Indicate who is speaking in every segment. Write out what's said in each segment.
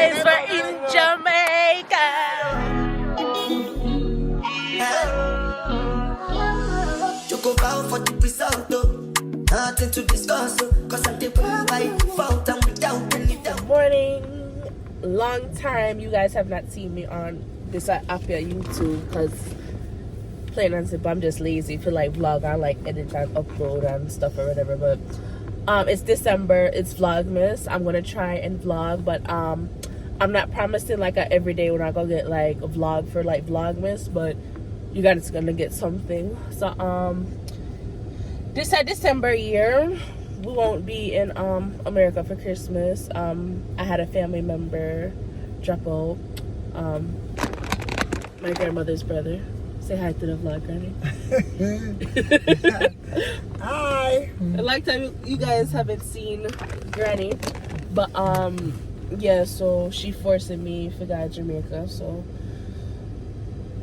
Speaker 1: guys, we're in Jamaica.
Speaker 2: You go bow for the result, nothing to discuss, cause I did by fault and without any doubt.
Speaker 1: Good morning. Long time you guys have not seen me on this app here, YouTube, because plain and simple, I'm just lazy for like vlog. I like edit and upload and stuff or whatever. But it's December, it's Vlogmas. I'm gonna try and vlog, but I'm not promising like a everyday we're not gonna get like a vlog for like Vlogmas, but you guys gonna get something. So this December year we won't be in America for Christmas. I had a family member drop out, my grandmother's brother. Say hi to the vlog, Granny.
Speaker 3: Hi.
Speaker 1: I like that you guys haven't seen Granny, but yeah, so she forcing me to go to Jamaica, so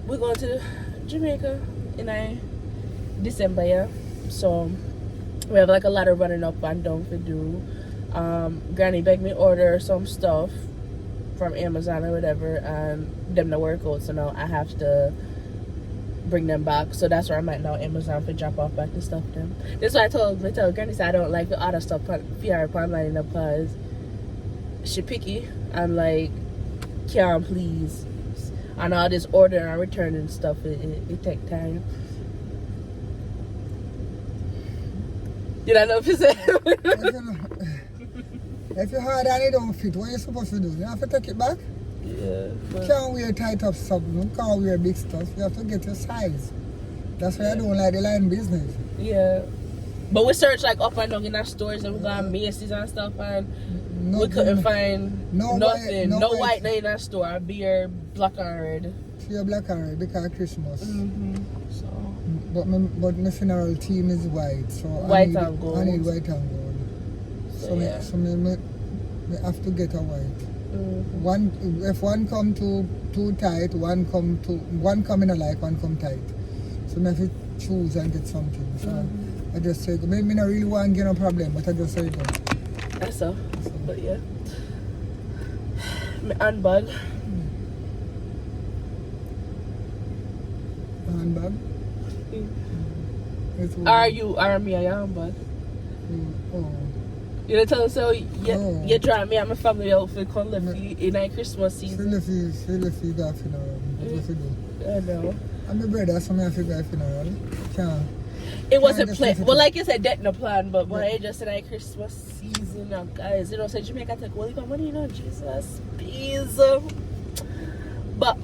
Speaker 1: we're going to Jamaica in December, yeah. So we have like a lot of running up and down to do. Granny begged me order some stuff from Amazon or whatever, and them to work out, so now I have to bring them back. So that's where I'm at now, Amazon, for drop off back the stuff them. That's why I told Granny, I don't like the other stuff PR online because she picky and like can't please, and all this order and return and stuff, it take time. Did I know if you said
Speaker 3: If you hard and it don't fit, what you supposed to do? You have to take it back?
Speaker 1: Yeah.
Speaker 3: You can't wear tight up stuff, you can't wear big stuff. You have to get your size. That's why I don't like the line business.
Speaker 1: Yeah. But we searched like up and down in our stores and we got Macy's and stuff, and we couldn't find nothing. No white in our store. Beer, black and red.
Speaker 3: Beer, black and red because of Christmas.
Speaker 1: So.
Speaker 3: But my funeral theme is white. So
Speaker 1: white and gold.
Speaker 3: I need white and gold. So
Speaker 1: yeah.
Speaker 3: me have to get a white. If one come too tight, one come in a light, one come tight. So I have to choose and get something. So I just say, maybe I really want to get no problem, but I just say go.
Speaker 1: That's so. But yeah. My handbag.
Speaker 3: Handbag?
Speaker 1: Are you me a handbag?
Speaker 3: Oh.
Speaker 1: You know, tell us so you drive me and my family out for come live in a Christmas season.
Speaker 3: Still if you got funeral. What you do?
Speaker 1: I know.
Speaker 3: And my brother, so I have to go funeral.
Speaker 1: It wasn't planned. Well, like you said, that no plan, but when I just in a Christmas season now, guys, you know, say Jamaica take well, even money, you know, Jesus, please. But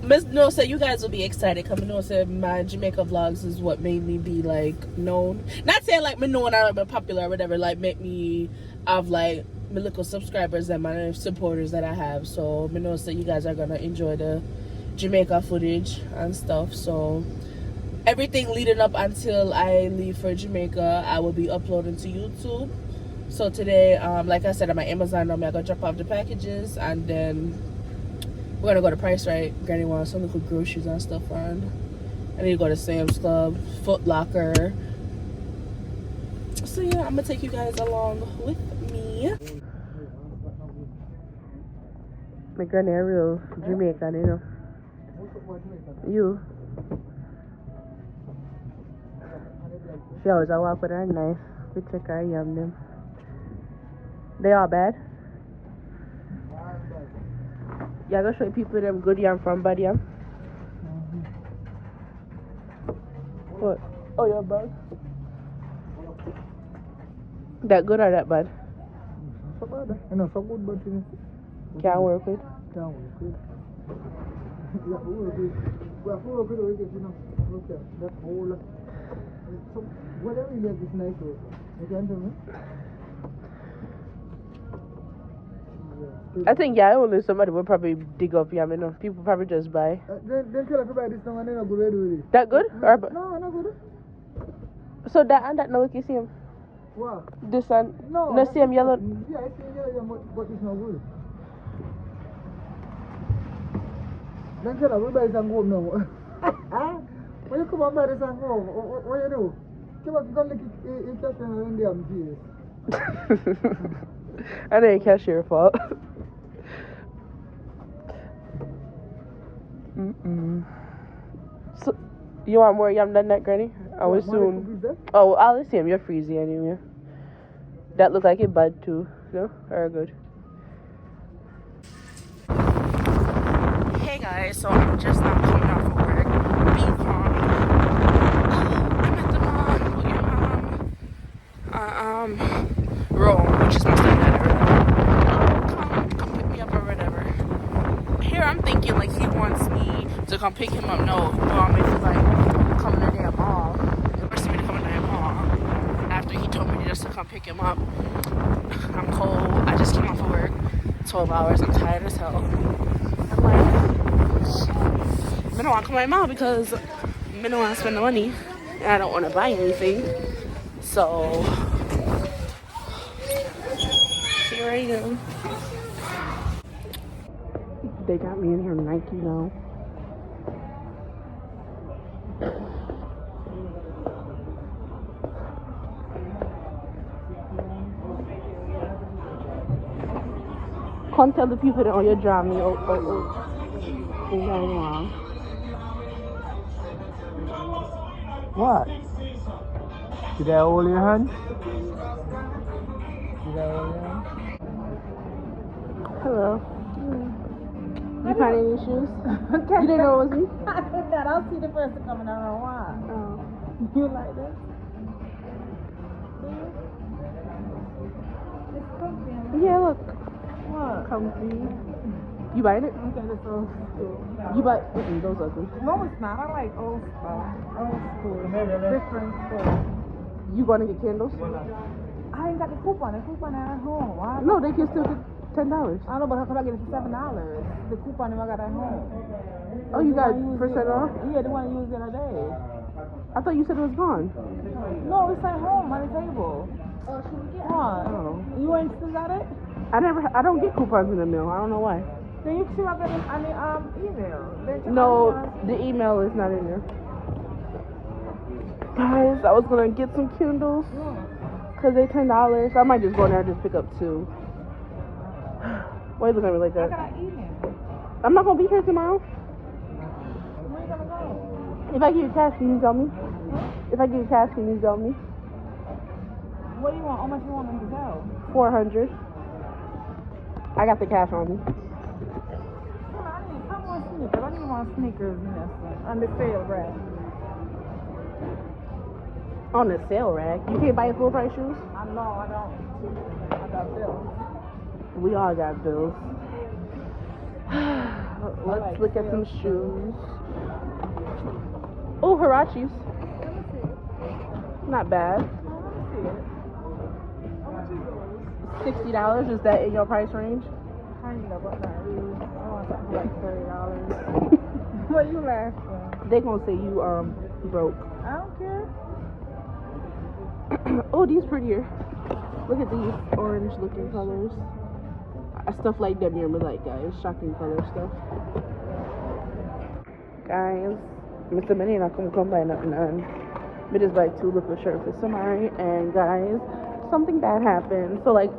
Speaker 1: Miss No, so you guys will be excited because know say my Jamaica vlogs is what made me be like known. Not saying like me known or be popular or whatever, like make me have like my little subscribers and my supporters that I have. So me know so you guys are gonna enjoy the Jamaica footage and stuff. So everything leading up until I leave for Jamaica, I will be uploading to YouTube. So today, like I said, I'm at Amazon. I'm gonna drop off the packages and then we're gonna go to Price Right. Granny wants some little groceries and stuff, and I need to go to Sam's Club, Foot Locker. So yeah, I'm gonna take you guys along with me. My granny a real Jamaican, you know. You. She always I walk with her knife. We check her yam them. They all bad. Yeah, I gotta show people them good yam from bad yam. What? Oh, your bag? That good or that bad?
Speaker 3: So bad. I know, so good, but
Speaker 1: can't work with.
Speaker 3: Can't work with. We have to work with. We have to work with it, you know. Look at that whole. So, whatever you get is nice work. You can tell me?
Speaker 1: I think only somebody would probably dig up yam, you know. People probably just buy.
Speaker 3: Then tell everybody this one, they're not good with it.
Speaker 1: That good? Or
Speaker 3: no, not good.
Speaker 1: So that and that, no look you see him?
Speaker 3: What?
Speaker 1: This one?
Speaker 3: No.
Speaker 1: No same yellow?
Speaker 3: Yeah, I see yellow, but it's not good. Then tell everybody some good now. When you come and buy this and go, what you do? Come on, go look at cashier and them cheese.
Speaker 1: I know cashier fault. So, you want more yam than that, Granny? I will soon. Oh, I'll see him. You're freezy anyway. That look like it bad too. No? Very good. Hey guys, so I'm just now coming off of work. Being calm. I'm at the mall with your mom. Rome, which is my stepdad or whatever. Come pick me up or whatever. Here I'm thinking like he wants me to come pick him up. No, if he's like coming to the damn mall. He wants me to come to the damn mall. After he told me just to come pick him up. I'm cold. I just came off of work. 12 hours. I'm tired as hell. I'm like, I don't want to come to my mom because I don't want to spend the money and I don't want to buy anything. So here I am. They got me in here Nike now. Can't tell the people that on your job me
Speaker 4: What? Did I hold your hand?
Speaker 1: Hello. You find any shoes? You didn't know it was me?
Speaker 5: I don't see the person coming out on why.
Speaker 1: Oh.
Speaker 5: You like this? It's comfy.
Speaker 1: Yeah, look.
Speaker 5: What?
Speaker 1: Comfy. You buying it?
Speaker 5: Okay, that's old school.
Speaker 1: You buy those ugly.
Speaker 5: No, it's not. I like old stuff. Old school. Different school.
Speaker 1: You gonna get candles?
Speaker 5: I ain't got the coupon. The coupon at home. Why?
Speaker 1: No, they can still get $10.
Speaker 5: I don't know, but how could I get it for $7? The coupon I got at home.
Speaker 1: Oh, you got percent off?
Speaker 5: Yeah, the one I used the other day.
Speaker 1: I thought you said it was gone.
Speaker 5: No, it's at home on the table. What?
Speaker 1: Oh.
Speaker 5: You ain't still got it?
Speaker 1: I don't get coupons in the mail. I don't know why.
Speaker 5: Then you should have it on the email.
Speaker 1: No, the email is not in there. Guys, I was gonna get some candles because they're $10. I might just go in there and just pick up 2. Why you looking at me like
Speaker 5: I
Speaker 1: that?
Speaker 5: got an email.
Speaker 1: I'm not gonna be here tomorrow.
Speaker 5: Where you gonna go?
Speaker 1: If I give you cash, can you tell me? If I give you cash, can you tell me?
Speaker 5: What do you want? How much you want them to sell?
Speaker 1: 400. I got the cash on me.
Speaker 5: I want sneakers. I don't even want sneakers in this one. On the sale rack.
Speaker 1: On the sale rack. You can't buy full price shoes?
Speaker 5: I know, I don't. I got bills.
Speaker 1: We all got bills. Let's look at some shoes. Oh, Hirachis. Not bad. $60. Is that in your price range?
Speaker 5: Kind of, but not really. I want something like $30. What you laughing?
Speaker 1: They gonna say you broke.
Speaker 5: I don't care.
Speaker 1: Oh, these prettier. Look at these orange looking colors. Stuff like them here, me like guys. Shocking color stuff. Guys, Mr. Minnie not gonna come by nothing on. But just buy 2 little shirts for somebody. And guys, something bad happened. So like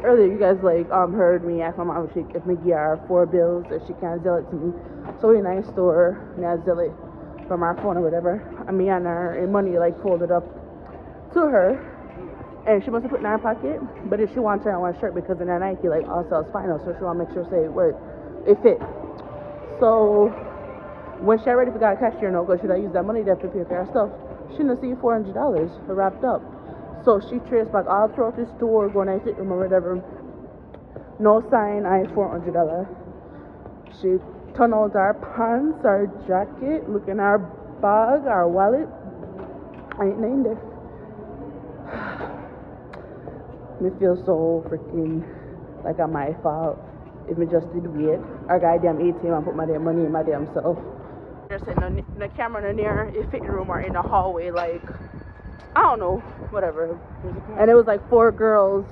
Speaker 1: earlier, you guys like heard me ask my mom if me give her 4 bills if she can't sell it to me. So we in a store and I sell it from our phone or whatever. I mean, on her and money like folded up to her, and she must have put it in her pocket. But if she wants to try on one shirt because in that Nike like all sells final, so she want to make sure it fit. So when she already forgot a cashier note, because she like use that money to pay for her stuff, she didn't see $400 wrapped up. So she traced back all throughout the store, going to the fit room or whatever. No sign, I $400. She turned out our pants, our jacket, look in our bag, our wallet. I ain't named it. Me feel so freaking like I'm my fault if me just did wait. Our goddamn ATM and put my damn money in my damn self. They're sitting in the camera in there, in the fitting room or in the hallway, like I don't know, whatever. And it was like 4 girl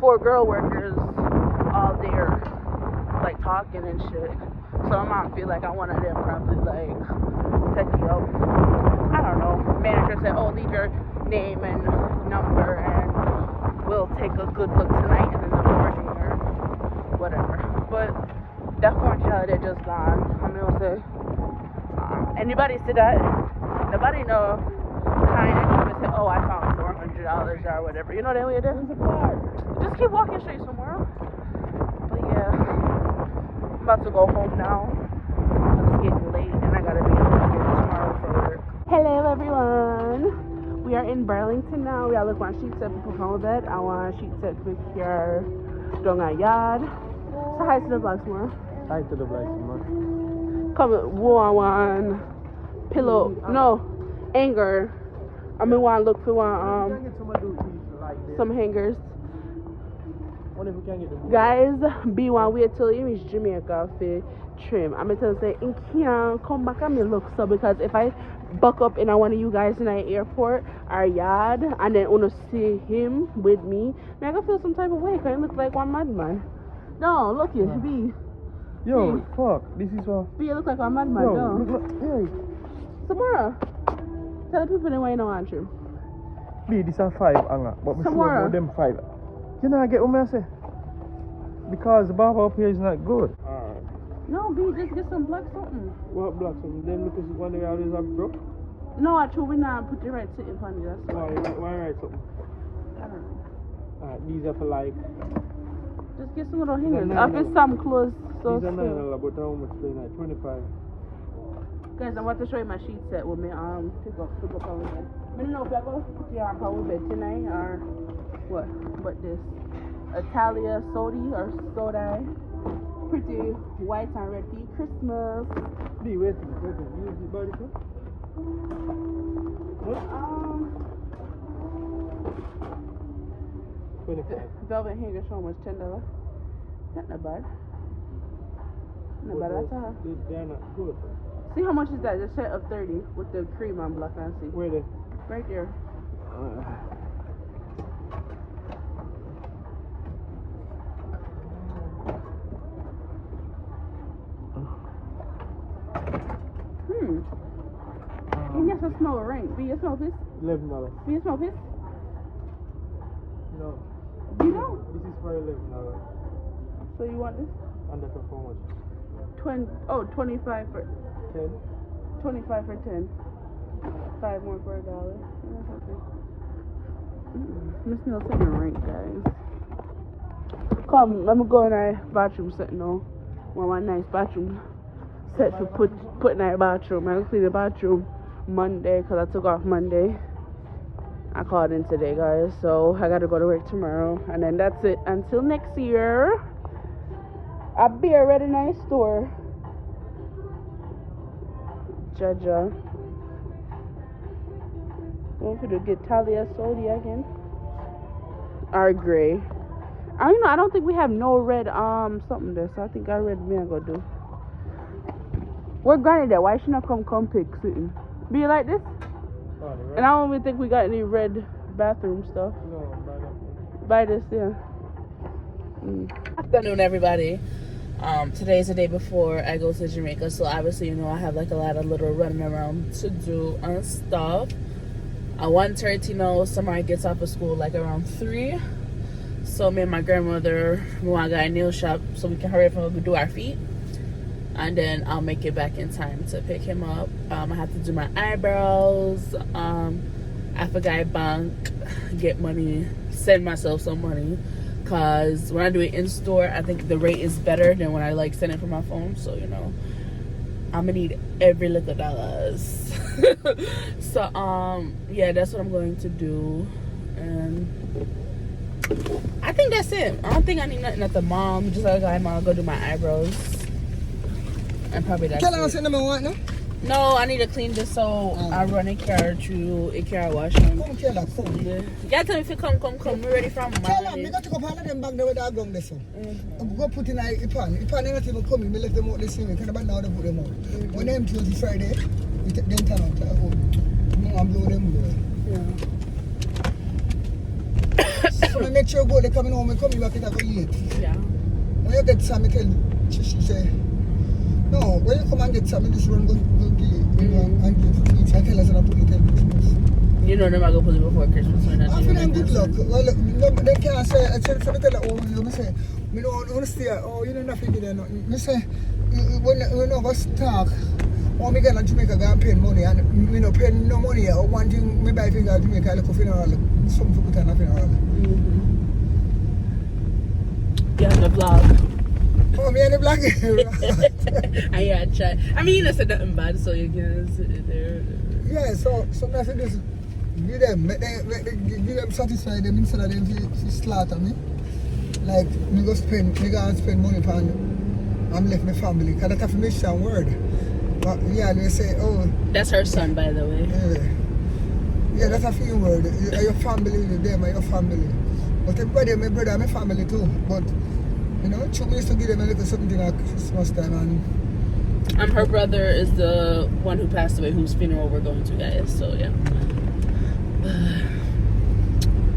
Speaker 1: workers all there, like talking and shit. So my mom feel like I one of them probably like take you up. I don't know. Manager said, "Oh, leave your name and number, and we'll take a good look tonight, and then they'll be working or whatever." But that $400 they're just gone. I mean, it was say. Anybody see that? Nobody know. Kind of say, oh, I found $400 or whatever. You know that way you do? Just keep walking straight somewhere. But yeah, I'm about to go home now. It's getting late and I gotta be up here tomorrow for work. Hello everyone. We are in Burlington now. We are looking at sheet set for home bed. I want a sheet set for your donga yard. So hi to the vlog tomorrow.
Speaker 4: Hi to the vlog tomorrow.
Speaker 1: Come one pillow. No, anger. I mean want to look for one some hangers.
Speaker 4: Wonder if we can get them.
Speaker 1: Guys, B1 wait till you reach Jamaica for trim. I'm gonna tell you say in can't come back and me look so because if I buck up in one of you guys in the airport or yard and then wanna see him with me, man, I gonna feel some type of way because he looks like one madman. No, look you, B.
Speaker 4: Yo,
Speaker 1: B.
Speaker 4: fuck. This is what.
Speaker 1: B, you look like one madman.
Speaker 4: Yo,
Speaker 1: No.
Speaker 4: look, hey.
Speaker 1: Samara, tell the people why you don't want trim.
Speaker 4: B, this are 5, Anga. But we
Speaker 1: Samara.
Speaker 4: about them 5. You know, I get what I say. Because the barber up here is not good.
Speaker 1: No, B, just get some black something.
Speaker 4: What black something? Then look at one day always have broke.
Speaker 1: No, I true we not put the right sitting on you. That's
Speaker 4: Why write something?
Speaker 1: I don't know.
Speaker 4: These are for like.
Speaker 1: Just get some little hangers.
Speaker 4: $9.
Speaker 1: I'll get some clothes. So
Speaker 4: These are
Speaker 1: still.
Speaker 4: $9, but how much they like 25.
Speaker 1: Guys, I want to show you my sheet set with me pick up power bed. I don't know if I go put your power bed tonight or what. But this Italia Sodi or Sodi. Pretty white and red for Christmas.
Speaker 4: B, wait. You use the body too? What? 25.
Speaker 1: Velvet hanger so much, $10. Not bad. Not bad at all.
Speaker 4: They're not good.
Speaker 1: See how much is that? The set of 30 with the cream on black and see.
Speaker 4: Where they?
Speaker 1: Right there. You get some smell of rain. Do you smell piss?
Speaker 4: $11.
Speaker 1: Do you smell piss?
Speaker 4: No.
Speaker 1: You don't?
Speaker 4: This is for $11.
Speaker 1: So you want this?
Speaker 4: And that's for how much?
Speaker 1: 25 for
Speaker 4: 10.
Speaker 1: 25 for 10. 5 more for $1. That's okay. This smells like a rank, guys. Come, let me go in our bathroom set now. One nice bathroom set for put in our bathroom. I'm gonna clean the bathroom Monday because I took off Monday. I called in today, guys. So I gotta go to work tomorrow. And then that's it until next year. I'll be already nice store. Jaja. Going for the get Talia Sodi again. Our gray. I don't think we have no red something there, so I think our red me I go do. Where Granny there? Why she not come pick something? Be you like this?
Speaker 4: Oh,
Speaker 1: And I don't even think we got any red bathroom stuff.
Speaker 4: No,
Speaker 1: Buy this, yeah. Afternoon, everybody. Today's the day before I go to Jamaica, so obviously, I have like a lot of little running around to do and stuff. At 1:30 now, Samara gets off of school like around 3. So me and my grandmother, we want to go to a nail shop so we can hurry up and do our feet. And then I'll make it back in time to pick him up. I have to do my eyebrows. I forgot bank, get money, send myself some money. Cause when I do it in store, I think the rate is better than when I like send it from my phone. So I'm gonna need every little dollars. So yeah, that's what I'm going to do. And I think that's it. I don't think I need nothing at the mom. Just like I'm gonna go do my eyebrows. And probably that's it. No, I need to clean this so I run a car through a car wash.
Speaker 3: Come, Kayla, come.
Speaker 1: Yeah, tell me if you come. We're ready from
Speaker 3: Kayla, me got to go all of them back there with the gum this one. Go put in a pan. The pan ain't even coming. Me left them out this week. Because about now they put them out. When them Tuesday, Friday, we take them turn out to the home. And blow them away. Yeah. So I make sure go, they coming home and coming back it I go late.
Speaker 1: Yeah.
Speaker 3: When you get some, she say, no, when you come and get some, this run go give and give me. I tell us that I put it in Christmas.
Speaker 1: You know them I go put it before Christmas.
Speaker 3: I feel them good luck. Well, they can't say, I tell them, oh, you say, me don't want to stay, oh, you don't have to be there. Me say, when we never talk, when we get to Jamaica, go and pay money, and we no pay no money. Or one thing, maybe I think at Jamaica, I look for funeral, some people turn a funeral.
Speaker 1: Yeah, on the vlog.
Speaker 3: Oh, me and the black.
Speaker 1: And yeah, try. I mean, you know, said nothing bad, so you can sit there.
Speaker 3: Yeah, so I think this give them, give them satisfy them instead of them to slaughter me. Like me go spend money upon I'm left my family, because that's a mission word. But yeah, they say, oh.
Speaker 1: That's her son, by the way.
Speaker 3: Yeah, that's a few word. Your family, them are your family. But everybody, my brother, my family too. But you know, Chuck used to give them a little something at Christmas time, and
Speaker 1: her brother is the one who passed away, whose funeral we're going to, guys. So yeah.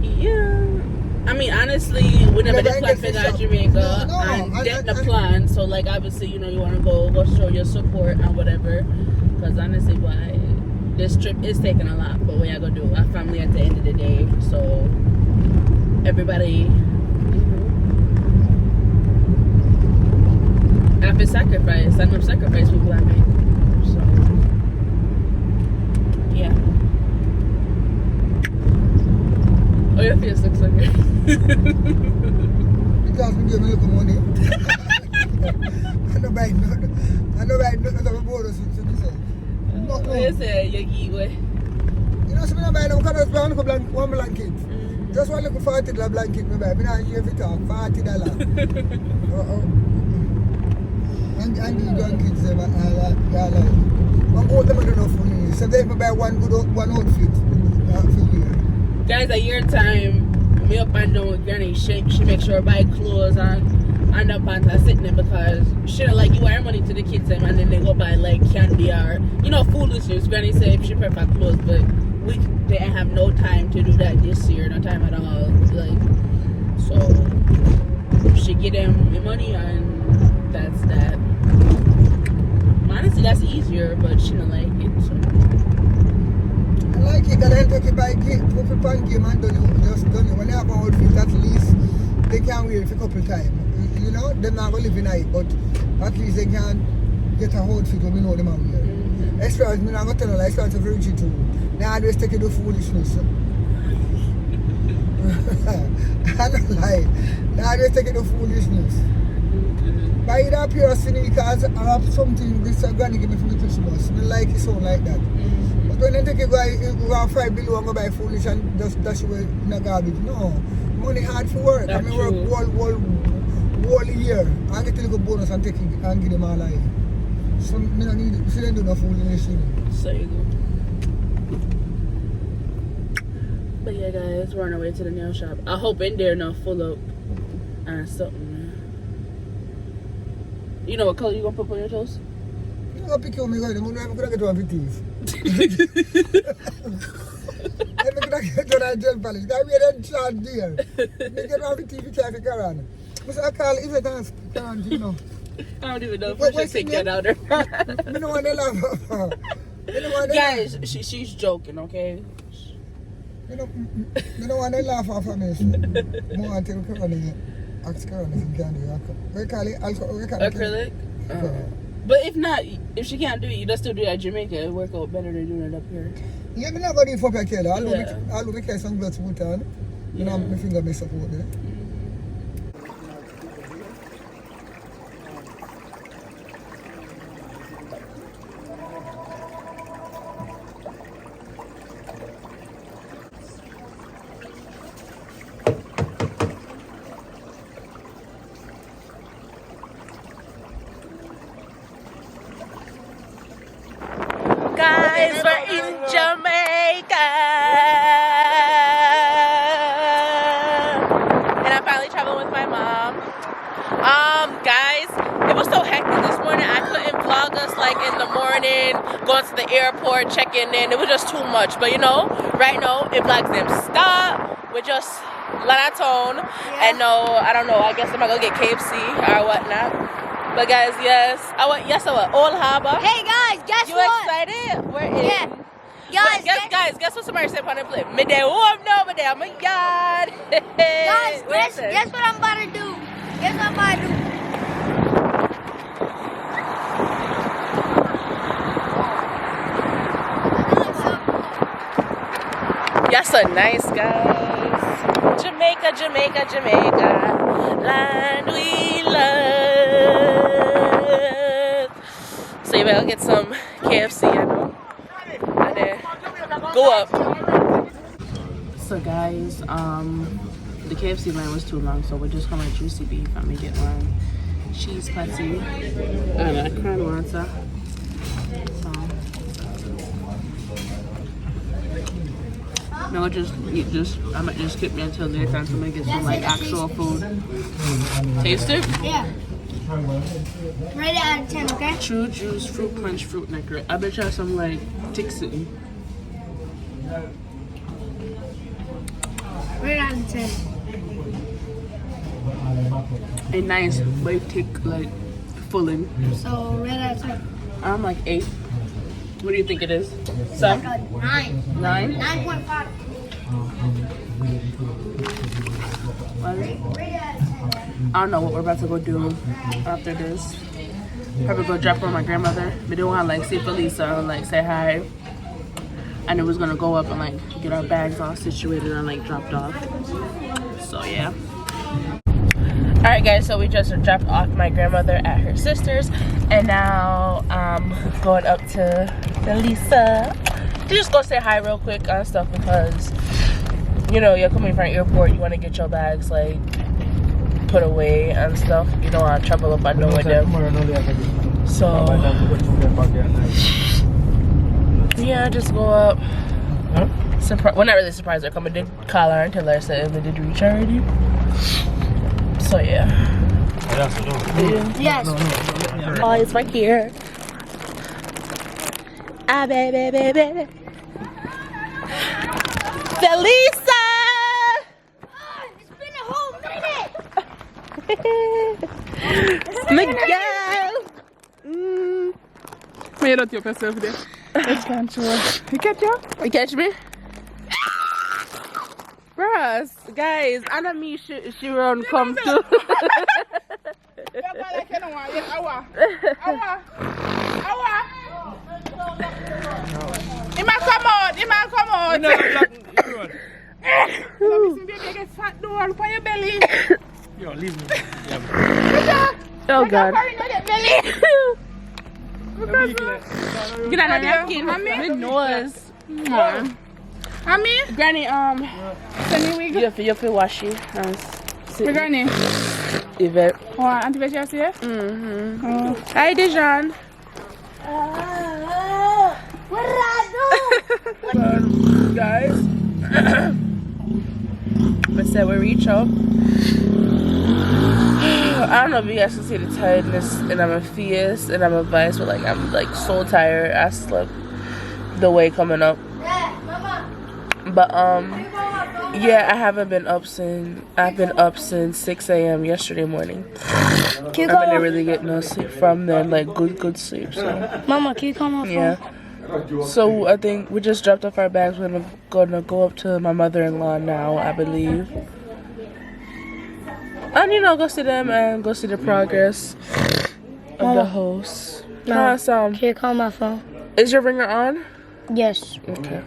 Speaker 1: Yeah. I mean, honestly, we never did plan for that Jamaica, and didn't plan. So like, obviously, you know, you want to go show your support and whatever. Because honestly, why this trip is taking a lot, but what you gonna do? Our family at the end of the day. So everybody. After sacrifice, I know sacrifice people I make. So, yeah. Oh, your face looks so good.
Speaker 3: because we give me a little money. I know by nothing of a bonus to this.
Speaker 1: What you say, you give away?
Speaker 3: You know, so I buy them because I was one blanket. Just one little $40 blanket, me buy. I don't give it up, $40. And the young kids, they like, one old them enough for me. So they buy one outfit for you.
Speaker 1: Guys, a year time, me up and down with Granny, she make sure I buy clothes and underpants and sitting there, because she don't like you wire money to the kids and then they go buy like candy or, you know, foolishness. Granny say she prefer clothes, but we didn't have no time to do that this year, no time at all. Like, so she get them the money and that's that. Honestly, that's easier, but she don't like it. So.
Speaker 3: I like it, because I take it by game, put it on game and just done it. When they have an outfit, at least they can wear it for a couple of times. You know, they're not going to live in it, but at least they can get a outfit when we know them out there. Especially, I'm not going to tell you, like, especially for Richie too. They always take it to foolishness. I don't lie. They always take it to foolishness. Buy it up here, sneakers, I have something this granny give me for the Christmas. I like it sound like that. But when they take it, go 5 below and go buy foolish and just dash away in a garbage. No. Money hard for work. I mean, work whole year. I get a little bonus and take it and give them all life. So, I don't need it. She didn't do no foolish.
Speaker 1: So you go. But yeah, guys, we're on our way to the nail shop. I hope in there not full up and something. You know what color you gonna put on your toes?
Speaker 3: You gonna pick you me going, I'm gonna get one for teeth. I'm gonna get one gel polish. Guy, we had a chance there. They get one for teeth, you can't figure out. I call if I dance, you know.
Speaker 1: I don't even know if I should take that out there.
Speaker 3: You know what they laugh for?
Speaker 1: Guys, she's joking, okay?
Speaker 3: You know what they laugh for me? More until Corona. Ask Corona if you can do it. We call it
Speaker 1: acrylic? But if not, if she can't do it, you just still do it at Jamaica. It work out better than doing it up here.
Speaker 3: Yeah, I'm not going to do it for Mikayla. I'll make some gloves put on. You know, my finger mess up out there.
Speaker 1: Guys, we're in Jamaica, and I'm finally traveling with my mom. Guys, it was so hectic this morning. I couldn't vlog us like in the morning, going to the airport, checking in. It was just too much. But you know, right now it vlogs them stop. We're just Lanatone, and no, I don't know. I guess I'm gonna go get KFC or whatnot. But guys, yes, Old Harbor.
Speaker 6: Hey guys, guess
Speaker 1: You
Speaker 6: what?
Speaker 1: excited? We're in.
Speaker 6: Yeah.
Speaker 1: Guys, guess what somebody said on the plate? Me day warm now, me day, oh my God.
Speaker 6: Guys, guess what I'm about to do? Guess what I'm about to do?
Speaker 1: so nice, guys. Jamaica, Jamaica, Jamaica, land we love. So you better get some KFC, you know, and then go up. So guys, the KFC line was too long, so we're just gonna juicy beef. I'm gonna get one cheese patty and a crown water. So no, just eat this. I might just skip me until later, so I'm gonna get some like actual food. Taste it?
Speaker 6: Yeah. Rate it out of 10, okay?
Speaker 1: True juice, fruit punch, fruit nectar. I bet you have some like Tixity.
Speaker 6: Rate it out of 10.
Speaker 1: A nice very thick like filling.
Speaker 6: So rate it out of 10.
Speaker 1: I'm like 8. What do you think it is? Some?
Speaker 6: 9.
Speaker 1: 9?
Speaker 6: 9.5.
Speaker 1: I don't know what we're about to go do after this. Probably go drop her my grandmother. We didn't want to like see Felisa and like say hi. And it was gonna go up and like get our bags all situated and like dropped off. So yeah. Alright guys, so we just dropped off my grandmother at her sister's, and now I'm going up to Felisa to just go say hi real quick and stuff, because you know you're coming from an airport, you want to get your bags like put away and stuff. You don't want to travel up and down with them. So yeah, just go up. Well, not really surprised her. Come, I did call her and tell her I said we did reach already. So yeah.
Speaker 6: Yes.
Speaker 1: Oh, it's right here. Ah, baby, baby. Felisa!
Speaker 6: It's been a whole minute.
Speaker 1: Miguel!
Speaker 5: Made out yourself there. It's control. You catch you?
Speaker 1: You catch me? Bruh, guys, Anna me she run come too.
Speaker 5: He might come out. He might come out. No, get fat door for your belly.
Speaker 4: Yo, leave me.
Speaker 1: Oh God.
Speaker 5: Get out of napkin.
Speaker 1: My nose.
Speaker 5: Mommy?
Speaker 1: Granny,
Speaker 5: Send me wig.
Speaker 1: you have to wash it.
Speaker 5: My granny.
Speaker 1: Yvette.
Speaker 5: Oh, Auntie Betty, see you?
Speaker 1: Mm-hmm. Hi, Dijon.
Speaker 6: What did I do?
Speaker 1: Guys, but said we reach up. I don't know if you guys can see the tiredness in my face and my voice, but like I'm like so tired. I slept the way coming up. But yeah, I haven't been up since I've been up since 6 a.m. yesterday morning. I've been really getting no sleep from then, like good sleep. So
Speaker 6: Mama, can you come on?
Speaker 1: yeah. So I think we just dropped off our bags. We're gonna go up to my mother-in-law now, I believe. And you know, go see them and go see the progress of the house.
Speaker 6: No.
Speaker 1: Can
Speaker 6: Can you call my phone?
Speaker 1: is your ringer on?
Speaker 6: Yes.
Speaker 1: Okay.